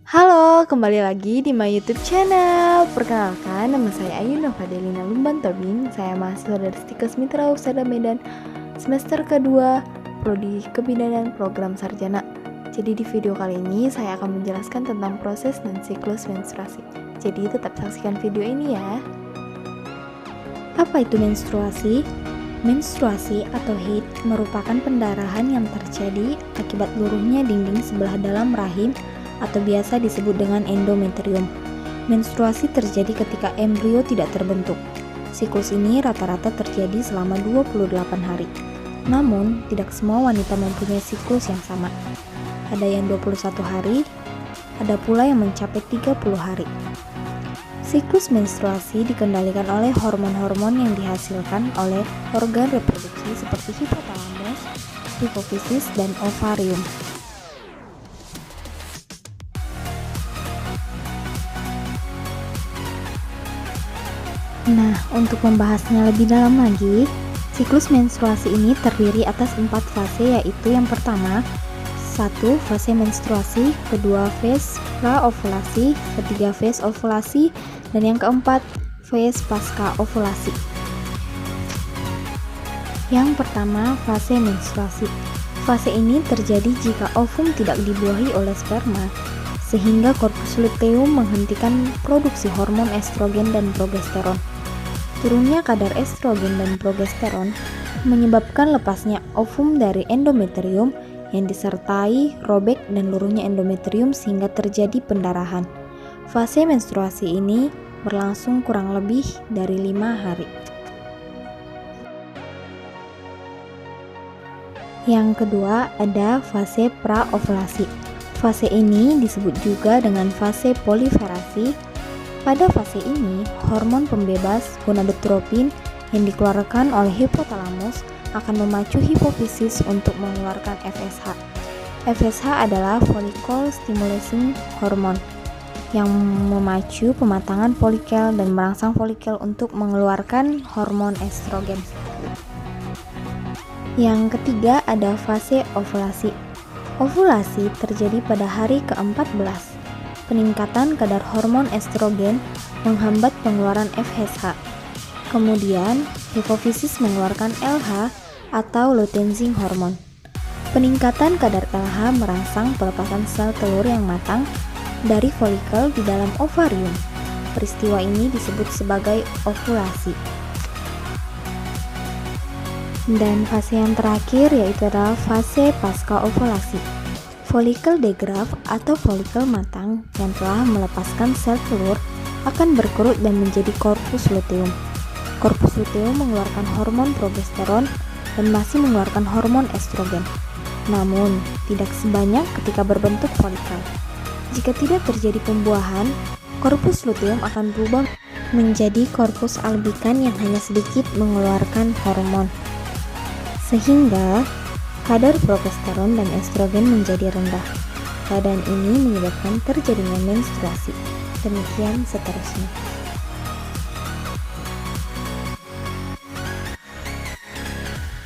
Halo, kembali lagi di my YouTube channel. Perkenalkan, nama saya Ayu Novadelina Lumban Tobing. Saya mahasiswa dari Stikes Mitra Uksada Medan, semester kedua, Prodi Kebidanan Program Sarjana. Jadi di video kali ini saya akan menjelaskan tentang proses dan siklus menstruasi. Jadi tetap saksikan video ini ya. Apa itu menstruasi? Menstruasi atau haid merupakan pendarahan yang terjadi akibat luruhnya dinding sebelah dalam rahim atau biasa disebut dengan endometrium. Menstruasi terjadi ketika embrio tidak terbentuk. Siklus ini rata-rata terjadi selama 28 hari. Namun, tidak semua wanita mempunyai siklus yang sama. Ada yang 21 hari, ada pula yang mencapai 30 hari. Siklus menstruasi dikendalikan oleh hormon-hormon yang dihasilkan oleh organ reproduksi seperti hipotalamus, hipofisis, dan ovarium. Nah, untuk membahasnya lebih dalam lagi, siklus menstruasi ini terdiri atas 4 fase, yaitu yang pertama, 1. Fase menstruasi, kedua fase praovulasi, ketiga fase ovulasi, dan yang keempat fase pasca ovulasi. Yang pertama, fase menstruasi. Fase ini terjadi jika ovum tidak dibuahi oleh sperma, sehingga korpus luteum menghentikan produksi hormon estrogen dan progesteron. Turunnya kadar estrogen dan progesteron menyebabkan lepasnya ovum dari endometrium yang disertai robek dan luruhnya endometrium sehingga terjadi pendarahan. Fase menstruasi ini berlangsung kurang lebih dari 5 hari. Yang kedua ada fase praovulasi. Fase ini disebut juga dengan fase proliferasi. Pada fase ini, hormon pembebas gonadotropin yang dikeluarkan oleh hipotalamus akan memacu hipofisis untuk mengeluarkan FSH. FSH adalah follicle stimulating hormone yang memacu pematangan folikel dan merangsang folikel untuk mengeluarkan hormon estrogen. Yang ketiga ada fase ovulasi. Ovulasi terjadi pada hari ke-14. Peningkatan kadar hormon estrogen menghambat pengeluaran FSH. Kemudian, hipofisis mengeluarkan LH atau luteinizing hormone. Peningkatan kadar LH merangsang pelepasan sel telur yang matang dari folikel di dalam ovarium. Peristiwa ini disebut sebagai ovulasi. Dan fase yang terakhir yaitu adalah fase pasca ovulasi. Folikel degraft atau folikel matang yang telah melepaskan sel telur akan berkerut dan menjadi korpus luteum. Korpus luteum mengeluarkan hormon progesteron dan masih mengeluarkan hormon estrogen. Namun, tidak sebanyak ketika berbentuk folikel. Jika tidak terjadi pembuahan, korpus luteum akan berubah menjadi korpus albikan yang hanya sedikit mengeluarkan hormon. Sehingga kadar progesteron dan estrogen menjadi rendah. Keadaan ini menyebabkan terjadinya menstruasi. Demikian seterusnya.